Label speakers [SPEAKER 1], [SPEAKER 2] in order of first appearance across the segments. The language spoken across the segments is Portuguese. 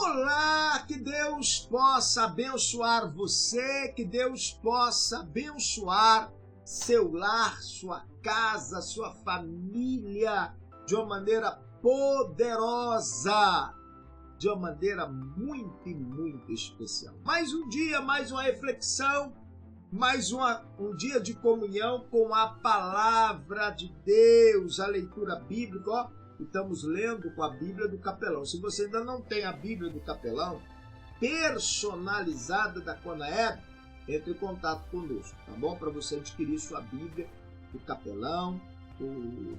[SPEAKER 1] Olá, que Deus possa abençoar você, que Deus possa abençoar seu lar, sua casa, sua família de uma maneira poderosa, de uma maneira muito e muito especial. Mais um dia, mais uma reflexão, mais um dia de comunhão com a palavra de Deus, a leitura bíblica. Ó, estamos lendo com a Bíblia do Capelão. Se você ainda não tem a Bíblia do Capelão personalizada da Conaeb, entre em contato conosco, tá bom? Para você adquirir sua Bíblia do Capelão.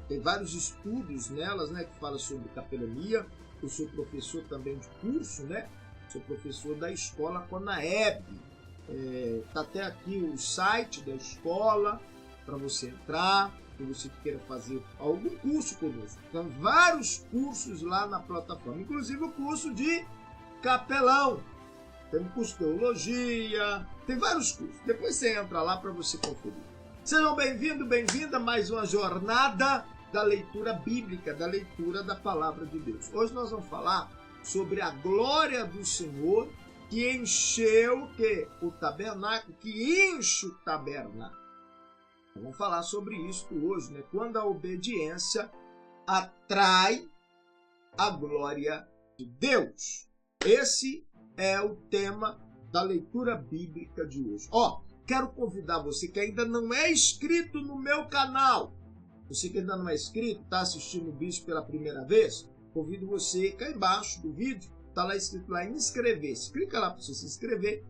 [SPEAKER 1] Tem vários estudos nelas, né, que falam sobre capelania. Eu sou professor também de curso, né? Sou professor da escola Conaeb. Tá até aqui o site da escola para você entrar, se você queira fazer algum curso conosco. Tem vários cursos lá na plataforma, inclusive o curso de capelão. Tem um curso de teologia, tem vários cursos. Depois você entra lá para você conferir. Sejam bem-vindos, bem-vinda a mais uma jornada da leitura bíblica, da leitura da palavra de Deus. Hoje nós vamos falar sobre a glória do Senhor que encheu o tabernáculo, que enche o tabernáculo. Vamos falar sobre isso hoje, né? Quando a obediência atrai a glória de Deus. Esse é o tema da leitura bíblica de hoje. Ó, quero convidar você que ainda não é inscrito no meu canal. Você que ainda não é inscrito, está assistindo o vídeo pela primeira vez, convido você cá embaixo do vídeo, está lá escrito lá inscrever-se. Clica lá para você se inscrever,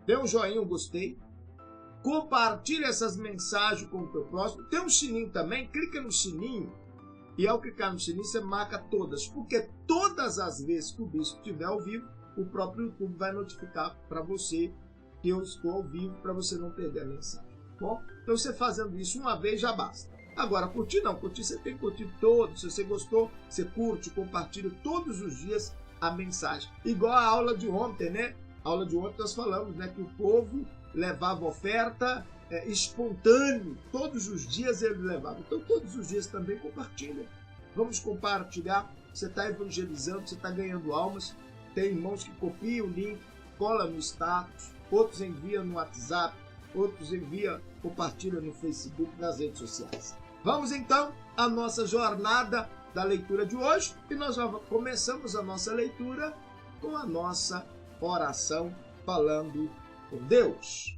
[SPEAKER 1] dê um joinha, um gostei, compartilhe essas mensagens com o teu próximo. Tem um sininho também, clica no sininho e ao clicar no sininho você marca todas, porque todas as vezes que o bispo estiver ao vivo, o próprio YouTube vai notificar para você que eu estou ao vivo, para você não perder a mensagem. Bom, então você fazendo isso uma vez já basta. Agora, curtir não, curtir você tem que curtir todos. Se você gostou, você curte, compartilha todos os dias a mensagem. Igual a aula de ontem, né? A aula de ontem nós falamos, né, que o povo levava oferta espontânea. Todos os dias ele levava. Então, todos os dias também compartilha. Vamos compartilhar. Você está evangelizando, você está ganhando almas. Tem irmãos que copiam o link, colam no status, outros enviam no WhatsApp, outros compartilham no Facebook, nas redes sociais. Vamos então à nossa jornada da leitura de hoje e nós já começamos a nossa leitura com a nossa oração falando com Deus.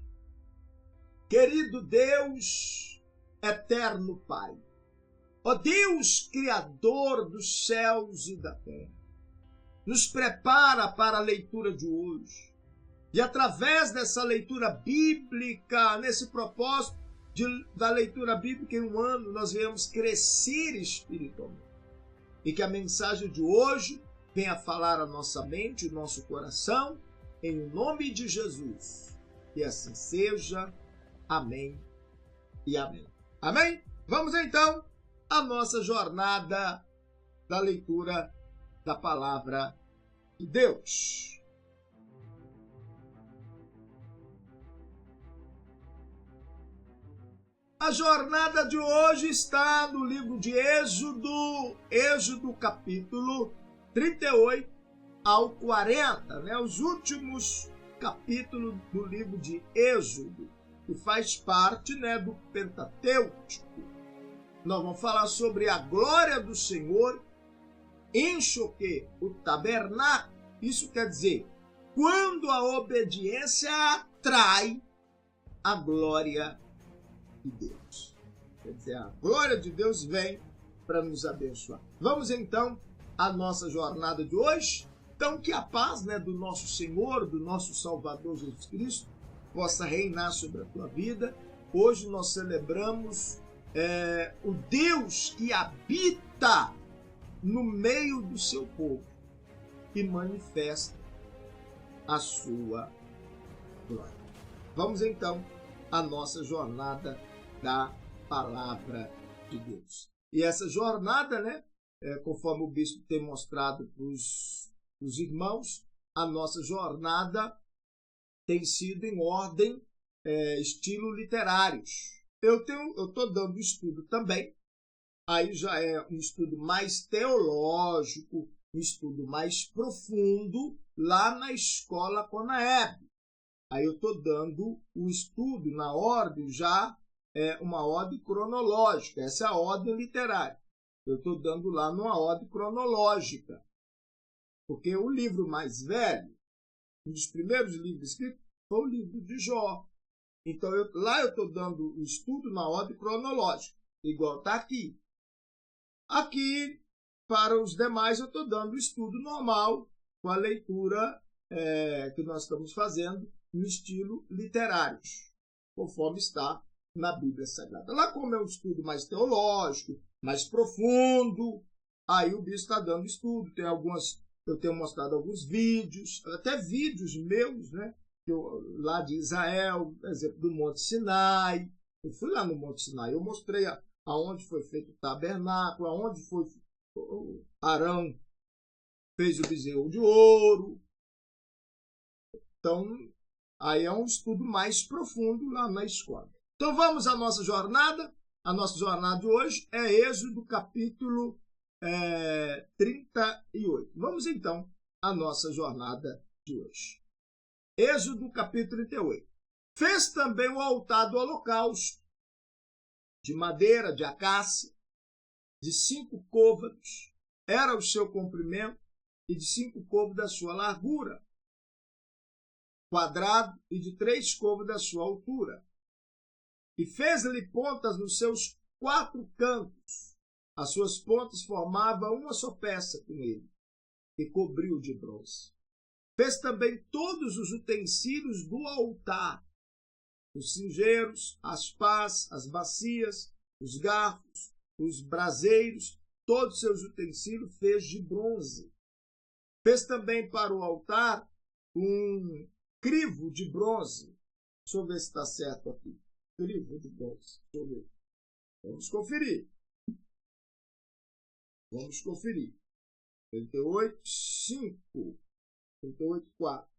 [SPEAKER 1] Querido Deus, eterno Pai, ó Deus Criador dos céus e da terra, nos prepara para a leitura de hoje. E através dessa leitura bíblica, nesse propósito da leitura bíblica em um ano, nós venhamos crescer espiritualmente. E que a mensagem de hoje venha falar a nossa mente, o nosso coração, em nome de Jesus. Que assim seja. Amém e amém. Amém? Vamos então à nossa jornada da leitura da palavra de Deus. A jornada de hoje está no livro de Êxodo capítulo 38 ao 40, né? Os últimos capítulos do livro de Êxodo, que faz parte, né, do Pentateuco. Nós vamos falar sobre a glória do Senhor enche o tabernáculo. Isso quer dizer, quando a obediência atrai a glória de Deus. Quer dizer, a glória de Deus vem para nos abençoar. Vamos então à nossa jornada de hoje. Então, que a paz, né, do nosso Senhor, do nosso Salvador Jesus Cristo, possa reinar sobre a tua vida. Hoje nós celebramos o Deus que habita no meio do seu povo e manifesta a sua glória. Vamos então à nossa jornada da palavra de Deus. E essa jornada, né, conforme o bispo tem mostrado para os irmãos, a nossa jornada tem sido em ordem, estilo literários. Eu estou dando estudo também, aí já é um estudo mais teológico, um estudo mais profundo lá na escola Conaeb. Aí eu estou dando o estudo na ordem já, uma ordem cronológica, essa é a ordem literária. Eu estou dando lá numa ordem cronológica, porque o livro mais velho, um dos primeiros livros escritos, foi o livro de Jó. Então, lá eu estou dando o estudo na ordem cronológica, igual está aqui. Aqui, para os demais, eu estou dando o estudo normal, com a leitura que nós estamos fazendo no estilo literário, conforme está na Bíblia Sagrada. Lá, como é um estudo mais teológico, mais profundo, aí o bispo está dando estudo. Eu tenho mostrado alguns vídeos, até vídeos meus, né? Lá de Israel, por exemplo, do Monte Sinai. Eu fui lá no Monte Sinai, eu mostrei aonde foi feito o tabernáculo, aonde foi Arão fez o bezerro de ouro. Então, aí é um estudo mais profundo lá na escola. Então, vamos à nossa jornada. A nossa jornada de hoje é Êxodo, capítulo 38. Vamos, então, à nossa jornada de hoje. Êxodo, capítulo 38. Fez também o altar do holocausto, de madeira, de acácia, de 5 côvados, era o seu comprimento, e de 5 côvados da sua largura, quadrado, e de 3 côvados da sua altura. E fez-lhe pontas nos seus 4 cantos. As suas pontas formavam uma só peça com ele, e cobriu de bronze. Fez também todos os utensílios do altar, os cingeiros, as pás, as bacias, os garfos, os braseiros, todos os seus utensílios fez de bronze. Fez também para o altar um crivo de bronze. Deixa eu ver se está certo aqui. Crivo de bronze. Deixa eu ver. Vamos conferir. 38, 5. 38, 4.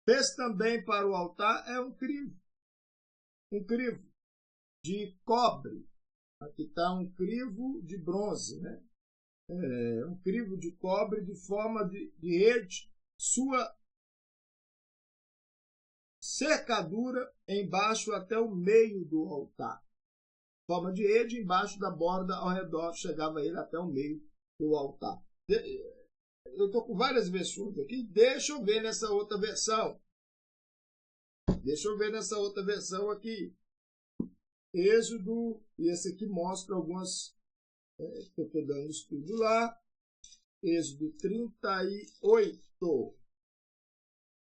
[SPEAKER 1] Fez também para o altar um crivo de cobre. Aqui está um crivo de bronze, né? Um crivo de cobre de forma de rede, sua cercadura embaixo até o meio do altar. Forma de rede embaixo da borda ao redor, chegava ele até o meio do altar. Eu estou com várias versões aqui, deixa eu ver nessa outra versão. Aqui. Êxodo, e esse aqui mostra algumas, que eu estou dando estudo lá. Êxodo 38,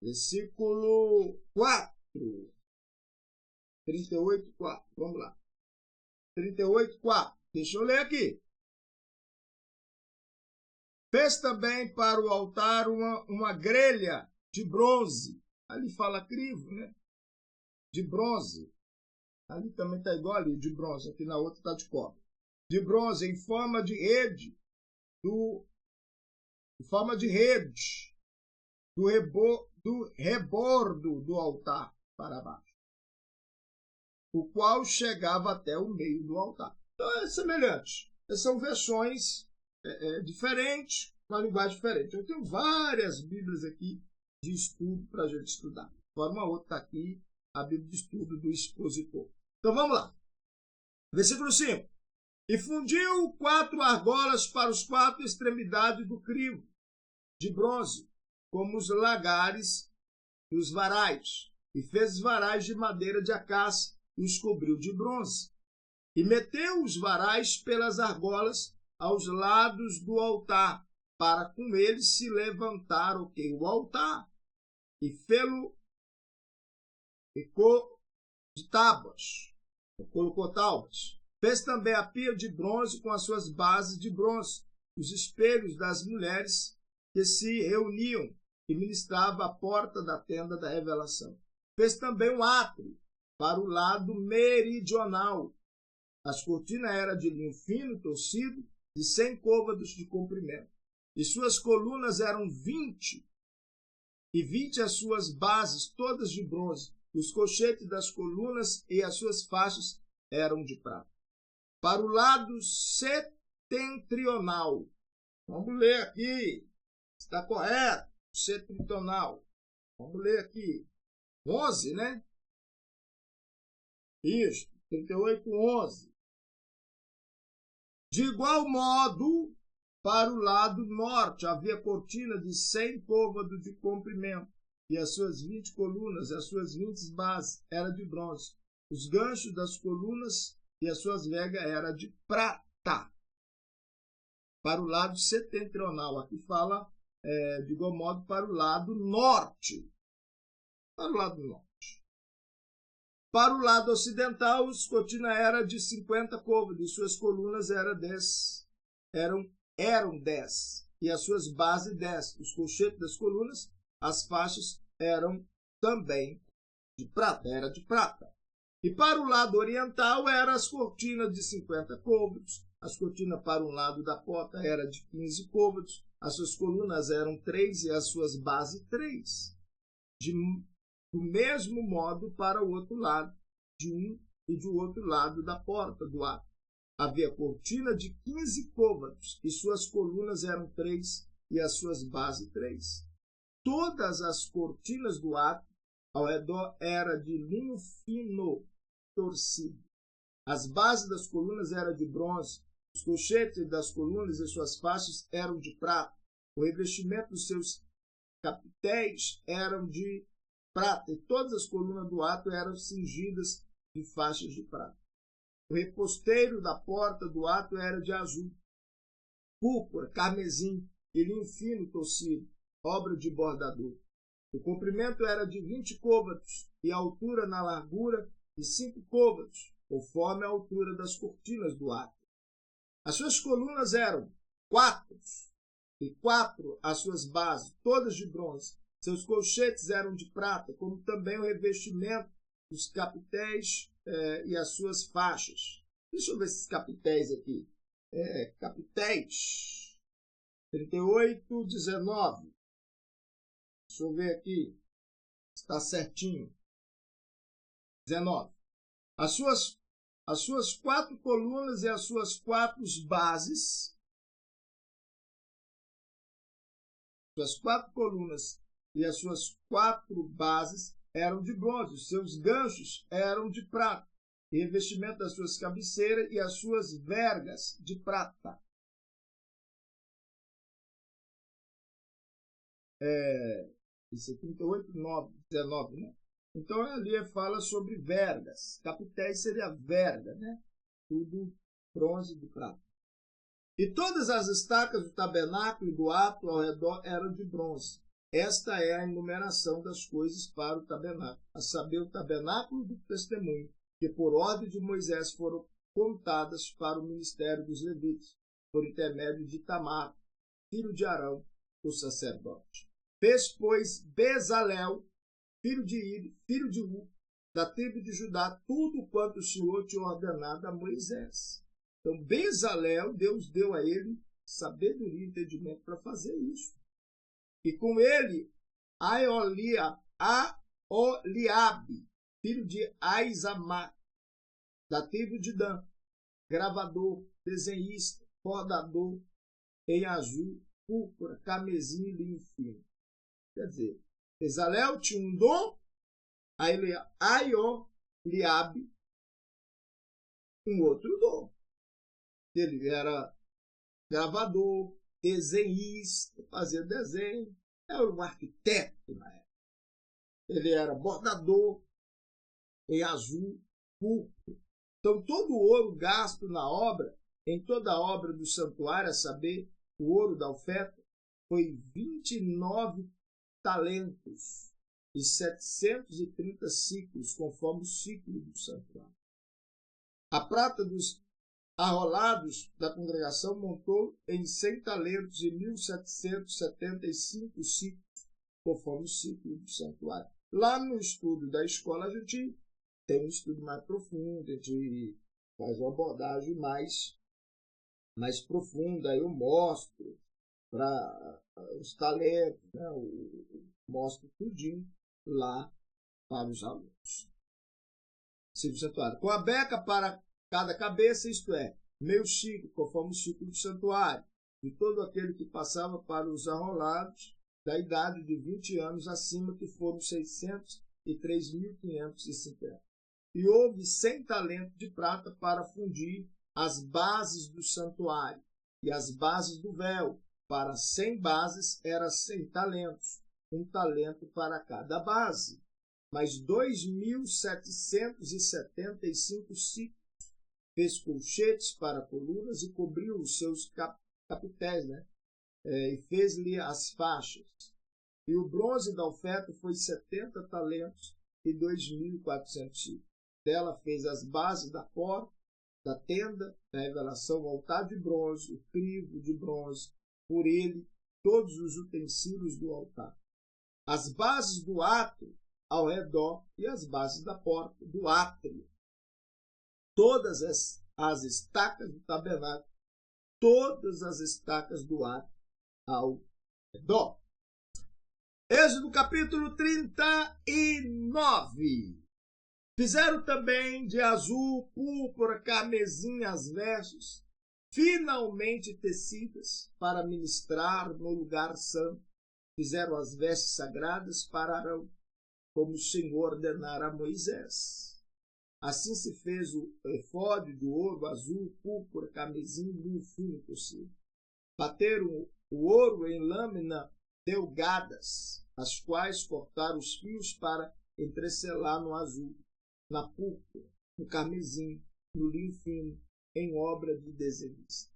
[SPEAKER 1] versículo 4. 38, 4. Vamos lá. 38, 4. Deixa eu ler aqui. Fez também para o altar uma grelha de bronze. Ali fala crivo, né? De bronze. Ali também está igual ali, de bronze. Aqui na outra está de cobre. De bronze, em forma de rede, do rebordo do altar para baixo, o qual chegava até o meio do altar. Então é semelhante. São versões diferentes, uma linguagem diferente. Eu tenho várias Bíblias aqui de estudo para a gente estudar. Fora uma outra está aqui, a Bíblia de estudo do expositor. Então vamos lá. Versículo 5. E fundiu 4 argolas para os 4 extremidades do crivo de bronze, como os lagares e os varais. E fez os varais de madeira de acácia e os cobriu de bronze. E meteu os varais pelas argolas aos lados do altar, para com eles se levantar o altar. E fê-lo de tábuas, colocou tábuas. Fez também a pia de bronze com as suas bases de bronze, os espelhos das mulheres que se reuniam e ministrava à porta da tenda da revelação. Fez também um átrio para o lado meridional. As cortinas eram de linho fino, torcido, de 100 côvados de comprimento. E suas colunas eram 20, e 20 as suas bases, todas de bronze. Os colchetes das colunas e as suas faixas eram de prata. Para o lado setentrional, vamos ler aqui, Está correto. Setentrional. Vamos ler aqui. 11, né? Isso. 38, 11. De igual modo, para o lado norte, havia cortina de 100 côvados de comprimento, e as suas 20 colunas, e as suas 20 bases, era de bronze. Os ganchos das colunas e as suas vegas eram de prata. Para o lado setentrional, aqui fala, de igual modo, para o lado norte. Para o lado norte. Para o lado ocidental, as cortinas eram de 50 côvados, e suas colunas eram 10. Eram 10, e as suas bases 10. Os colchetes das colunas, as faixas eram também de prata, era de prata. E para o lado oriental eram as cortinas de 50 côvados, as cortinas para um lado da porta eram de 15 côvados, as suas colunas eram 3 e as suas bases 3. Do mesmo modo para o outro lado, de um e do outro lado da porta do ato. Havia cortina de 15 côvados, e suas colunas eram 3 e as suas bases 3. Todas as cortinas do ato ao redor eram de linho fino, torcido. As bases das colunas eram de bronze, os colchetes das colunas e suas faixas eram de prata. O revestimento dos seus capitéis eram de prata, e todas as colunas do ato eram cingidas de faixas de prata. O reposteiro da porta do ato era de azul, púrpura, carmesim e linho fino torcido, obra de bordador. O comprimento era de 20 côvados e a altura na largura de 5 côvados, conforme a altura das cortinas do ato. As suas colunas eram 4 e 4 as suas bases, todas de bronze. Seus colchetes eram de prata, como também o revestimento dos capitéis e as suas faixas. Deixa eu ver esses capitéis aqui. Capitéis 38, 19. Deixa eu ver aqui. Está certinho. 19. As suas 4 colunas e as suas 4 bases. Suas 4 colunas e as suas 4 bases eram de bronze, os seus ganchos eram de prata, e revestimento das suas cabeceiras e as suas vergas de prata. Isso é 38, 19, né? Então ali fala sobre vergas. Capitéis seria verga, né? Tudo bronze de prata. E todas as estacas do tabernáculo e do ato ao redor eram de bronze. Esta é a enumeração das coisas para o tabernáculo, a saber, o tabernáculo do testemunho, que por ordem de Moisés foram contadas para o ministério dos levitas, por intermédio de Itamar, filho de Arão, o sacerdote. Fez, pois, Bezalel, filho de Ir, filho de Ur, da tribo de Judá, tudo quanto o Senhor tinha ordenado a Moisés. Então, Bezalel, Deus deu a ele sabedoria e entendimento para fazer isso. E com ele, Aholiabe, filho de Aizamá, da tribo de Dan, gravador, desenhista, bordador, em azul, púrpura, carmesim e linho fino. Quer dizer, Bezalel tinha um dom, Aholiabe, um outro dom. Ele era gravador, desenhista, fazia desenho, era um arquiteto na época. Ele era bordador em azul, púrpura. Então, todo o ouro gasto na obra, em toda a obra do santuário, a saber, o ouro da oferta, foi 29 talentos e 730 ciclos, conforme o ciclo do santuário. A prata dos arrolados da congregação montou em 100 talentos e 1.775 ciclos, conforme o ciclo do santuário. Lá no estudo da escola, a gente tem um estudo mais profundo, a gente faz uma abordagem mais profunda. Eu mostro para os talentos, né? Mostro tudinho lá para os alunos. Ciclo do santuário. Com a beca para cada cabeça, isto é, meio ciclo, conforme o ciclo do santuário. de todo aquele que passava para os arrolados da idade de 20 anos acima, que foram 603.550. E houve 100 talentos de prata para fundir as bases do santuário e as bases do véu. Para 100 bases era 100 talentos, um talento para cada base. Mas 2.775 ciclos. Fez colchetes para colunas e cobriu os seus capitéis, e fez-lhe as faixas. E o bronze da oferta foi 70 talentos e 2.400 ciclos. Dela fez as bases da porta, da tenda, da revelação, o altar de bronze, o crivo de bronze, por ele todos os utensílios do altar. As bases do átrio ao redor e as bases da porta do átrio. Todas as estacas do tabernáculo, todas as estacas do átrio ao redor. Êxodo capítulo 39. Fizeram também de azul, púrpura, carmesim as vestes, finalmente tecidas para ministrar no lugar santo. Fizeram as vestes sagradas para Arão, como o Senhor ordenara a Moisés. Assim se fez o efode de ouro, azul, púrpura, carmesim, linho fino tecido. Bateram o ouro em lâmina delgadas, as quais cortaram os fios para entrecelar no azul, na púrpura, no carmesim, no linho fino, em obra de desenhista.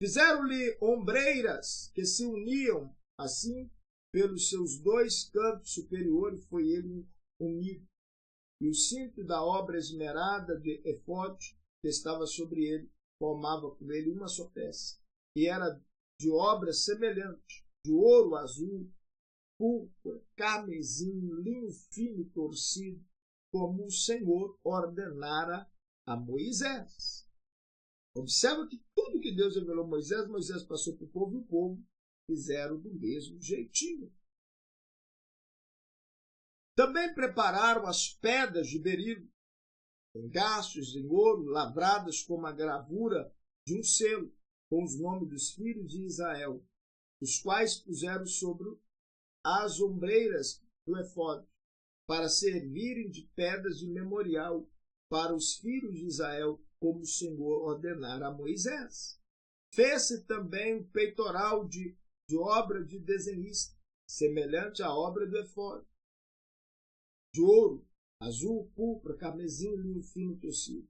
[SPEAKER 1] Fizeram-lhe ombreiras que se uniam, assim, pelos seus dois cantos superiores foi ele unido. E o cinto da obra esmerada de efode que estava sobre ele, formava com ele uma só peça. E era de obra semelhante, de ouro azul, púrpura, carmesim, linho fino torcido, como o Senhor ordenara a Moisés. Observa que tudo que Deus revelou a Moisés, Moisés passou para o povo e o povo fizeram do mesmo jeitinho. Também prepararam as pedras de berilo, engastes em ouro, lavradas como a gravura de um selo, com os nomes dos filhos de Israel, os quais puseram sobre as ombreiras do efode, para servirem de pedras de memorial para os filhos de Israel, como o Senhor ordenara a Moisés. Fez-se também o peitoral de obra de desenhista, semelhante à obra do efode, de ouro, azul, púrpura, carmesim, linho fino tecido.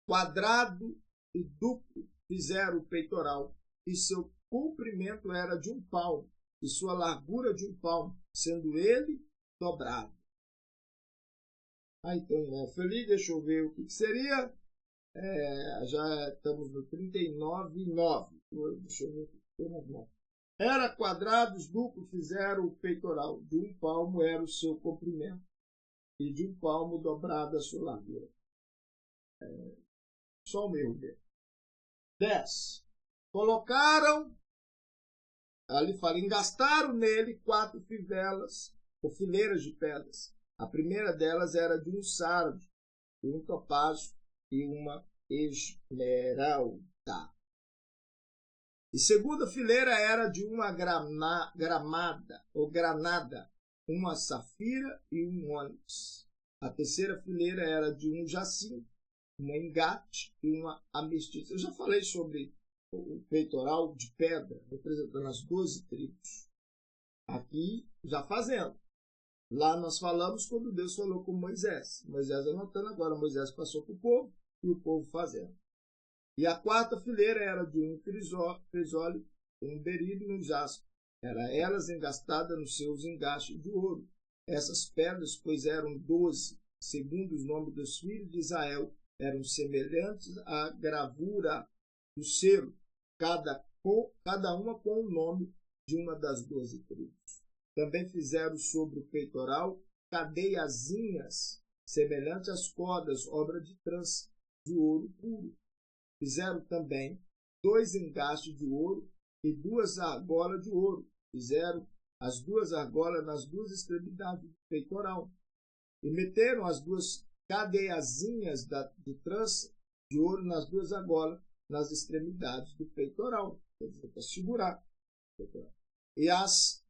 [SPEAKER 1] Quadrado e duplo fizeram o peitoral, e seu comprimento era de 1 palmo, e sua largura de 1 palmo, sendo ele dobrado. Então, feliz, deixa eu ver o que seria. Já estamos no 39,9. Deixa eu ver o que tem. Era quadrados duplos, fizeram o peitoral. De 1 palmo era o seu comprimento, e de 1 palmo dobrada a sua largura. Só o meu ver. 10. Colocaram, ali fala, engastaram nele 4 fivelas, ou fileiras de pedras. A primeira delas era de um sardio, de um topázio e uma esmeralda. E segunda fileira era de uma gramada, ou granada, uma safira e um ônix. A terceira fileira era de um jacinto, uma engate e uma ametista. Eu já falei sobre o peitoral de pedra, representando as 12 tribos. Aqui, já fazendo. Lá nós falamos quando Deus falou com Moisés. Moisés anotando, agora Moisés passou para o povo e o povo fazendo. E a quarta fileira era de um crisólio, um berilo e um jaspe. Era elas engastadas nos seus engastes de ouro. Essas pedras, pois eram 12, segundo os nomes dos filhos de Israel, eram semelhantes à gravura do selo, cada uma com o nome de uma das 12 tribos. Também fizeram sobre o peitoral cadeiazinhas, semelhantes às cordas, obra de trança, de ouro puro. Fizeram também 2 engastes de ouro e 2 argolas de ouro. Fizeram as 2 argolas nas 2 extremidades do peitoral. E meteram as 2 cadeiazinhas de trança de ouro nas 2 argolas, nas extremidades do peitoral. quer dizer, para segurar. E as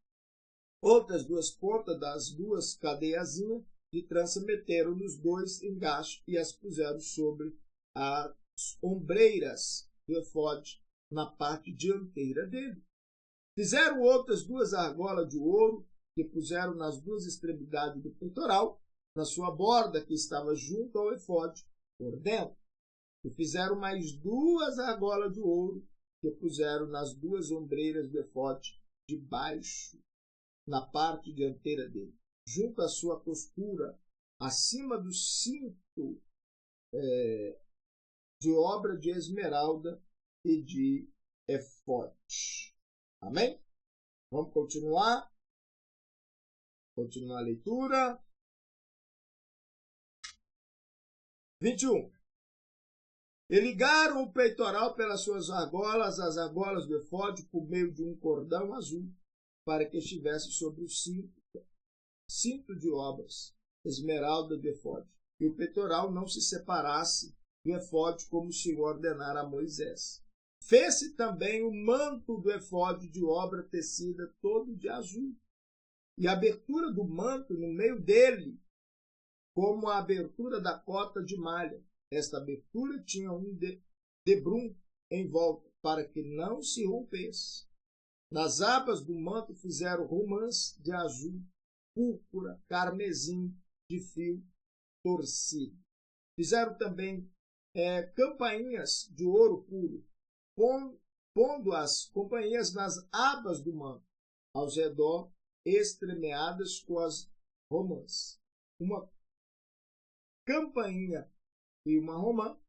[SPEAKER 1] outras duas pontas das duas cadeiazinhas de trança meteram nos dois engaixos e as puseram sobre as ombreiras do efode na parte dianteira dele. Fizeram outras duas argolas de ouro que puseram nas duas extremidades do peitoral, na sua borda que estava junto ao efode por dentro. E fizeram mais duas argolas de ouro que puseram nas duas ombreiras do efode de baixo, na parte dianteira dele, junto à sua costura, acima do cinto de obra de esmeralda e de efode. Amém? Vamos continuar? Continuar a leitura. 21. E ligaram o peitoral pelas suas argolas, as argolas do efode, por meio de um cordão azul, para que estivesse sobre o cinto de obras, esmeralda do efode, e o peitoral não se separasse do efode, como o Senhor ordenara a Moisés. Fez-se também o manto do efode de obra tecida todo de azul, e a abertura do manto no meio dele, como a abertura da cota de malha. Esta abertura tinha um debrum em volta, para que não se rompesse. Nas abas do manto fizeram romãs de azul, púrpura, carmesim, de fio torcido. Fizeram também campainhas de ouro puro, pondo as companhias nas abas do manto, ao redor, estremeadas com as romãs. Uma campainha e uma romã,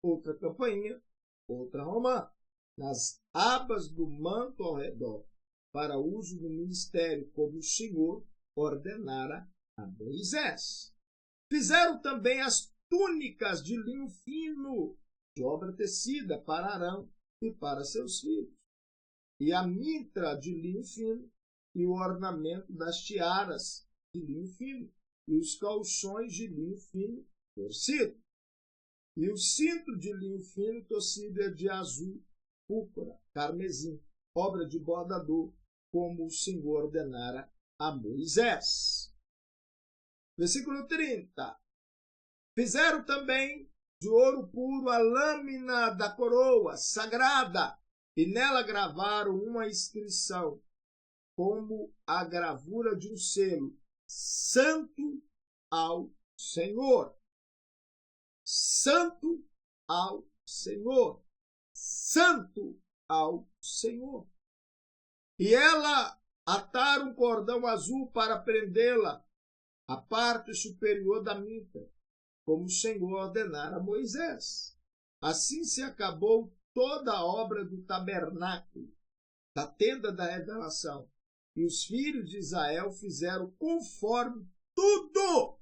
[SPEAKER 1] outra campainha, outra romã, nas abas do manto ao redor, para uso do ministério, como o Senhor ordenara a Moisés. Fizeram também as túnicas de linho fino, de obra tecida, para Arão e para seus filhos, e a mitra de linho fino, e o ornamento das tiaras de linho fino, e os calções de linho fino torcido. E o cinto de linho fino torcido é de azul, púrpura, carmesim, obra de bordador, como o Senhor ordenara a Moisés. Versículo 30. Fizeram também de ouro puro a lâmina da coroa sagrada, e nela gravaram uma inscrição, como a gravura de um selo: Santo ao Senhor. Santo ao Senhor. Santo ao Senhor. E ela ataram um cordão azul para prendê-la à parte superior da mitra, como o Senhor ordenara a Moisés. Assim se acabou toda a obra do tabernáculo, da tenda da revelação. E os filhos de Israel fizeram conforme tudo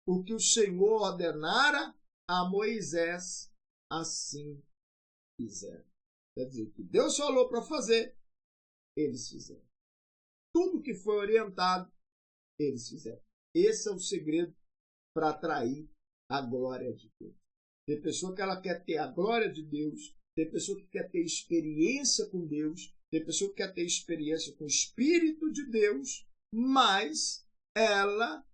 [SPEAKER 1] o que o Senhor ordenara a Moisés, assim fizeram. Quer dizer, o que Deus falou para fazer, eles fizeram. Tudo que foi orientado, eles fizeram. Esse é o segredo para atrair a glória de Deus. Tem pessoa que ela quer ter a glória de Deus, tem pessoa que quer ter experiência com Deus, tem pessoa que quer ter experiência com o Espírito de Deus, mas ela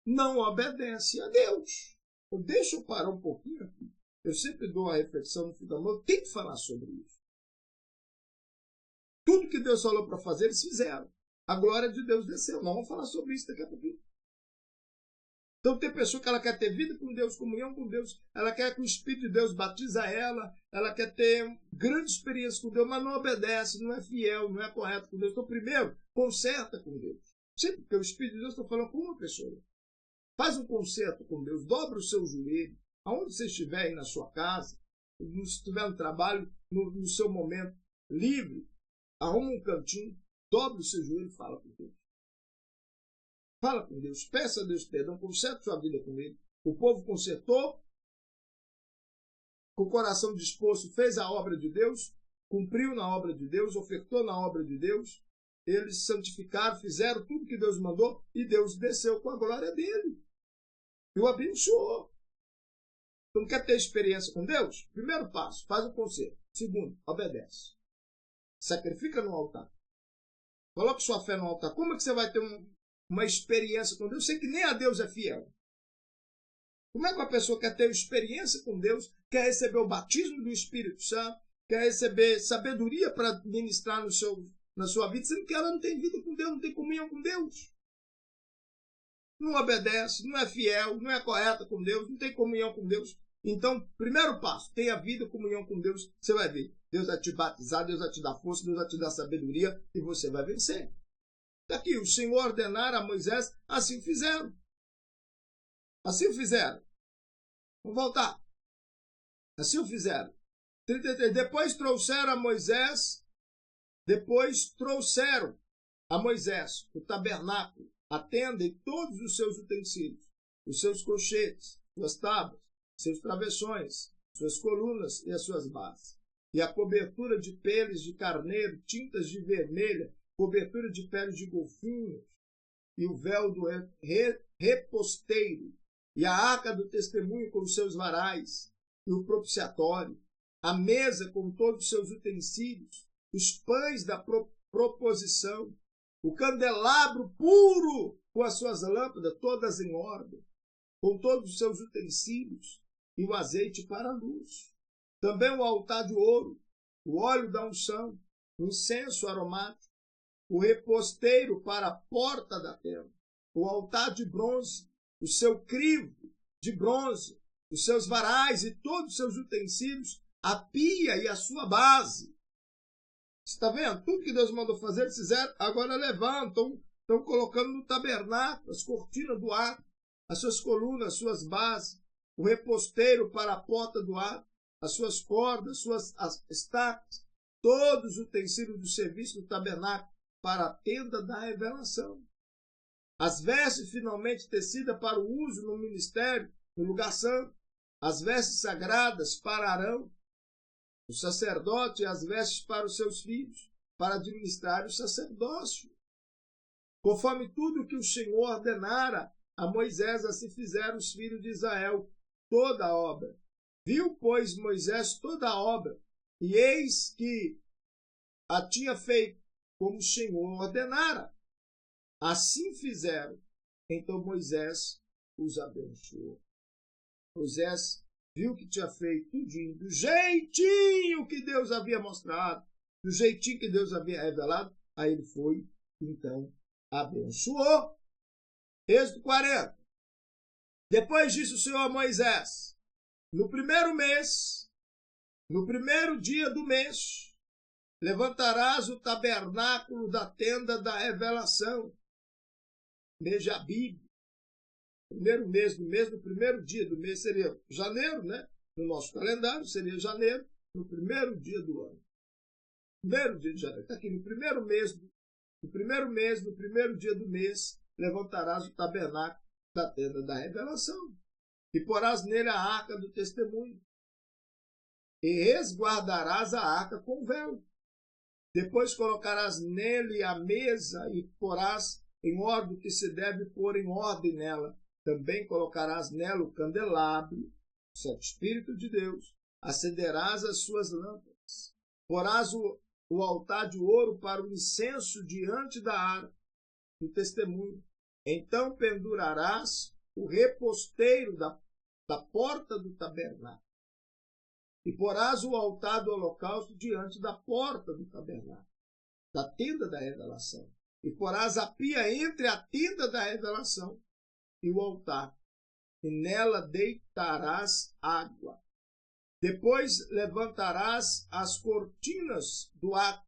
[SPEAKER 1] não obedece a Deus. Então, deixa eu parar um pouquinho aqui. Eu sempre dou a reflexão no fim da noite, tem que falar sobre isso. Tudo que Deus falou para fazer, eles fizeram. A glória de Deus desceu. Nós vamos falar sobre isso daqui a pouquinho. Então tem pessoa que ela quer ter vida com Deus, comunhão com Deus, ela quer que o Espírito de Deus batiza ela quer ter grande experiência com Deus, mas não obedece, não é fiel, não é correto com Deus. Então primeiro, conserta com Deus. Sempre que o Espírito de Deus está falando com uma pessoa. Faz um concerto com Deus, dobra o seu joelho, aonde você estiver aí na sua casa, se estiver no trabalho, no seu momento livre, arruma um cantinho, dobra o seu joelho e fala com Deus. Fala com Deus, peça a Deus perdão, conserte sua vida com Ele. O povo consertou, com o coração disposto, fez a obra de Deus, cumpriu na obra de Deus, ofertou na obra de Deus. Eles santificaram, fizeram tudo que Deus mandou e Deus desceu com a glória dele. E o abençoou. Então, quer ter experiência com Deus? Primeiro passo, faz o conserto. Segundo, obedece. Sacrifica no altar. Coloque sua fé no altar. Como é que você vai ter uma experiência com Deus? Eu sei que nem a Deus é fiel. Como é que uma pessoa quer ter experiência com Deus, quer receber o batismo do Espírito Santo, quer receber sabedoria para ministrar na sua vida, sendo que ela não tem vida com Deus, não tem comunhão com Deus? Não obedece, não é fiel, não é correta com Deus, não tem comunhão com Deus. Então, primeiro passo, tenha vida, comunhão com Deus, você vai ver. Deus vai te batizar, Deus vai te dar força, Deus vai te dar sabedoria e você vai vencer. Daqui, o Senhor ordenara a Moisés, assim fizeram. Assim fizeram. Vamos voltar. Assim fizeram. 33. Depois trouxeram a Moisés o tabernáculo, a tenda e todos os seus utensílios, os seus colchetes, suas tábuas, seus travessões, suas colunas e as suas bases. E a cobertura de peles de carneiro, tintas de vermelha, cobertura de peles de golfinhos, e o véu do reposteiro, e a arca do testemunho com os seus varais, e o propiciatório, a mesa com todos os seus utensílios, os pães da proposição, o candelabro puro com as suas lâmpadas, todas em ordem, com todos os seus utensílios, e o azeite para a luz. Também o altar de ouro, o óleo da unção, o incenso aromático, o reposteiro para a porta da tenda, o altar de bronze, o seu crivo de bronze, os seus varais e todos os seus utensílios, a pia e a sua base. Está vendo? Tudo que Deus mandou fazer, eles fizeram, agora levantam, estão colocando no tabernáculo, as cortinas do arco, as suas colunas, as suas bases, o reposteiro para a porta do arco, as suas cordas, as estacas, todos os utensílios do serviço do tabernáculo para a tenda da revelação. As vestes finalmente tecidas para o uso no ministério, no lugar santo, as vestes sagradas para Arão, o sacerdote, e as vestes para os seus filhos, para administrar o sacerdócio. Conforme tudo que o Senhor ordenara a Moisés, assim fizeram os filhos de Israel toda a obra. Viu, pois, Moisés toda a obra, e eis que a tinha feito, como o Senhor ordenara. Assim fizeram. Então Moisés os abençoou. Moisés viu que tinha feito tudinho, do jeitinho que Deus havia mostrado, do jeitinho que Deus havia revelado. Aí ele foi, então, abençoou. Êxodo 40. Depois disse o Senhor a Moisés: no primeiro mês, no primeiro dia do mês, levantarás o tabernáculo da tenda da revelação, mês de Abib. Primeiro mês, no primeiro dia do mês seria janeiro, né? No nosso calendário seria janeiro, no primeiro dia do ano. Primeiro dia de janeiro. Está aqui, no primeiro dia do mês, levantarás o tabernáculo da tenda da revelação. E porás nele a arca do testemunho. E resguardarás a arca com véu. Depois colocarás nele a mesa e porás em ordem o que se deve pôr em ordem nela. Também colocarás nela o candelabro, o Santo Espírito de Deus. Acenderás as suas lâmpadas. Porás o altar de ouro para o incenso diante da arca do testemunho. Então pendurarás o reposteiro da porta do tabernáculo. E porás o altar do holocausto diante da porta do tabernáculo, da tenda da revelação. E porás a pia entre a tenda da revelação e o altar, e nela deitarás água. Depois levantarás as cortinas do átrio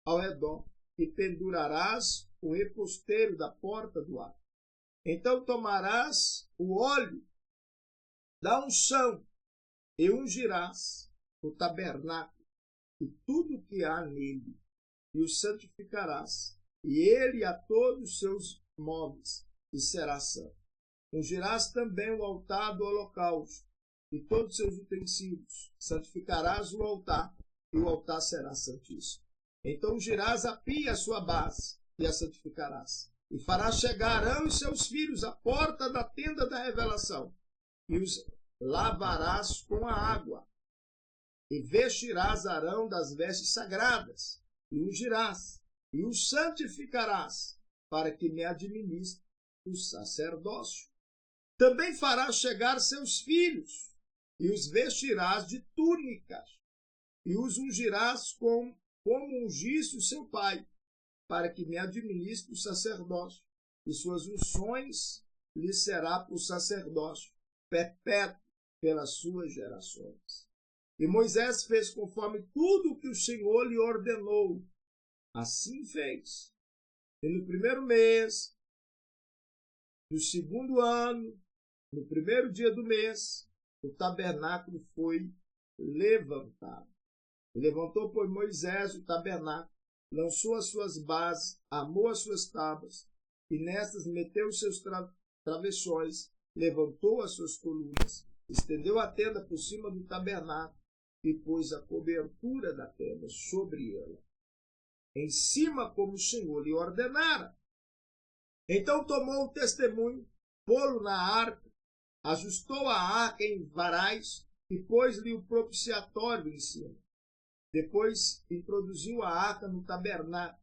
[SPEAKER 1] ao redor, e pendurarás o reposteiro da porta do átrio. Então tomarás o óleo da unção e ungirás o tabernáculo e tudo o que há nele, e o santificarás, e ele a todos os seus móveis, e será santo. Ungirás também o altar do holocausto e todos os seus utensílios. Santificarás o altar, e o altar será santíssimo. Então ungirás a pia a sua base, e a santificarás. E farás chegar Arão e seus filhos à porta da tenda da revelação, e os lavarás com a água. E vestirás Arão das vestes sagradas, e ungirás, e o santificarás, para que me administre o sacerdócio. Também farás chegar seus filhos, e os vestirás de túnicas, e os ungirás como ungisse o seu pai, para que me administre o sacerdócio, e suas unções lhe será por sacerdócio perpétuo pelas suas gerações. E Moisés fez conforme tudo o que o Senhor lhe ordenou. Assim fez. E no primeiro mês do segundo ano, no primeiro dia do mês, o tabernáculo foi levantado. Levantou, pois, Moisés o tabernáculo, lançou as suas bases, armou as suas tábuas, e nestas meteu os seus travessões, levantou as suas colunas, estendeu a tenda por cima do tabernáculo e pôs a cobertura da tenda sobre ela, em cima como o Senhor lhe ordenara. Então tomou o testemunho, pô-lo na arca, ajustou a arca em varais e pôs-lhe o propiciatório em cima. Depois introduziu a arca no tabernáculo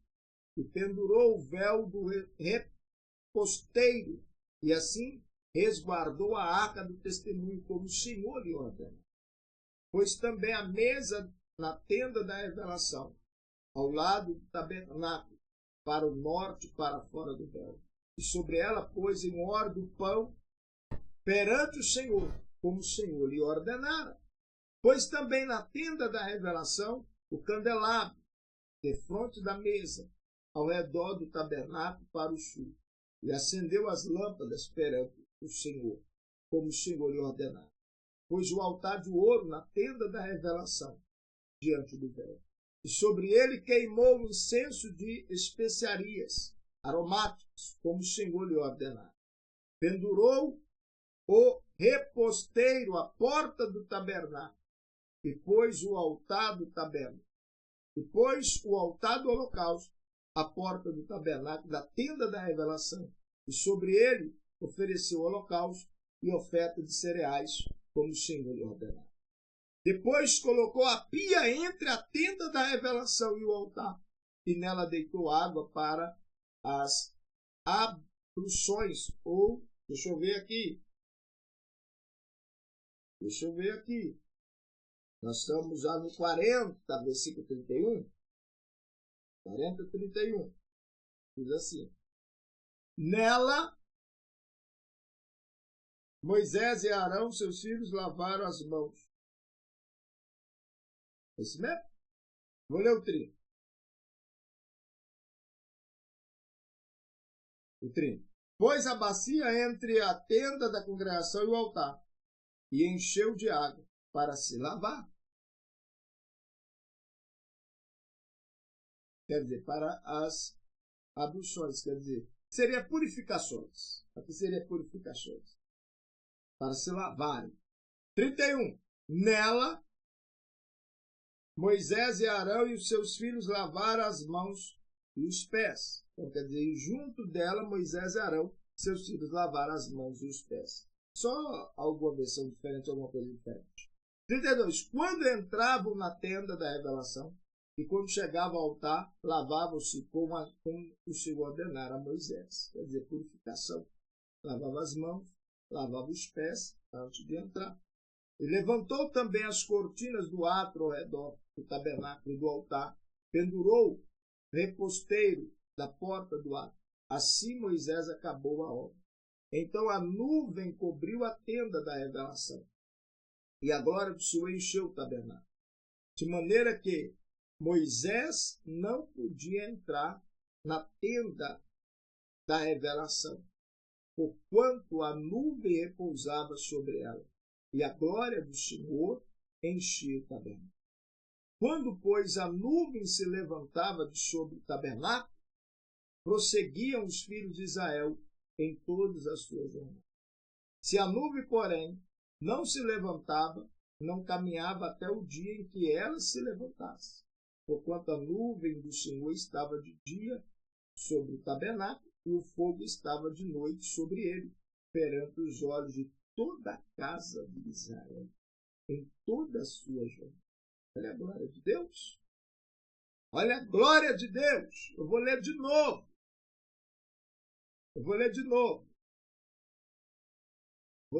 [SPEAKER 1] e pendurou o véu do reposteiro, e assim resguardou a arca do testemunho como o Senhor lhe ordenou. Pôs também a mesa na tenda da revelação, ao lado do tabernáculo, para o norte, para fora do véu. E sobre ela pôs em ordem o pão perante o Senhor, como o Senhor lhe ordenara. Pôs também na tenda da revelação o candelabro, defronte da mesa, ao redor do tabernáculo para o sul, e acendeu as lâmpadas perante o Senhor, como o Senhor lhe ordenara. Pôs o altar de ouro na tenda da revelação, diante do véu. E sobre ele queimou um incenso de especiarias aromáticas, como o Senhor lhe ordenara. Pendurou o reposteiro à porta do tabernáculo, e pôs o altar do tabernáculo. E pôs o altar do holocausto à porta do tabernáculo da tenda da revelação, e sobre ele ofereceu o holocausto e oferta de cereais, como o Senhor lhe ordenara. Depois colocou a pia entre a tenda da revelação e o altar, e nela deitou água para as abluções, ou, deixa eu ver aqui, nós estamos já no 40, versículo 31, 40, 31, diz assim: nela Moisés e Arão, seus filhos, lavaram as mãos. É isso mesmo? Vou ler o 30. O 30. Pôs a bacia entre a tenda da congregação e o altar, e encheu de água para se lavar. Quer dizer, para as abluções, quer dizer, seria purificações. Aqui seria purificações. Para se lavarem. 31. Nela, Moisés e Arão e os seus filhos lavaram as mãos e os pés. Então, quer dizer, junto dela, Moisés e Arão, seus filhos lavaram as mãos e os pés. Só alguma versão diferente, alguma coisa diferente. 32. Quando entravam na tenda da revelação, e quando chegavam ao altar, lavavam-se como o Senhor ordenara a Moisés. Quer dizer, purificação. Lavava as mãos, lavava os pés antes de entrar. E levantou também as cortinas do átrio ao redor do tabernáculo e do altar, pendurou reposteiro da porta do átrio. Assim Moisés acabou a obra. Então a nuvem cobriu a tenda da revelação, e a glória do Senhor encheu o tabernáculo, de maneira que Moisés não podia entrar na tenda da revelação, porquanto a nuvem repousava sobre ela, e a glória do Senhor enchia o tabernáculo. Quando, pois, a nuvem se levantava de sobre o tabernáculo, prosseguiam os filhos de Israel em todas as suas jornadas. Se a nuvem, porém, não se levantava, não caminhava até o dia em que ela se levantasse, porquanto a nuvem do Senhor estava de dia sobre o tabernáculo, e o fogo estava de noite sobre ele, perante os olhos de toda a casa de Israel, em toda a sua jornada. Olha a glória de Deus. Olha a glória de Deus. Eu vou ler de novo. Vou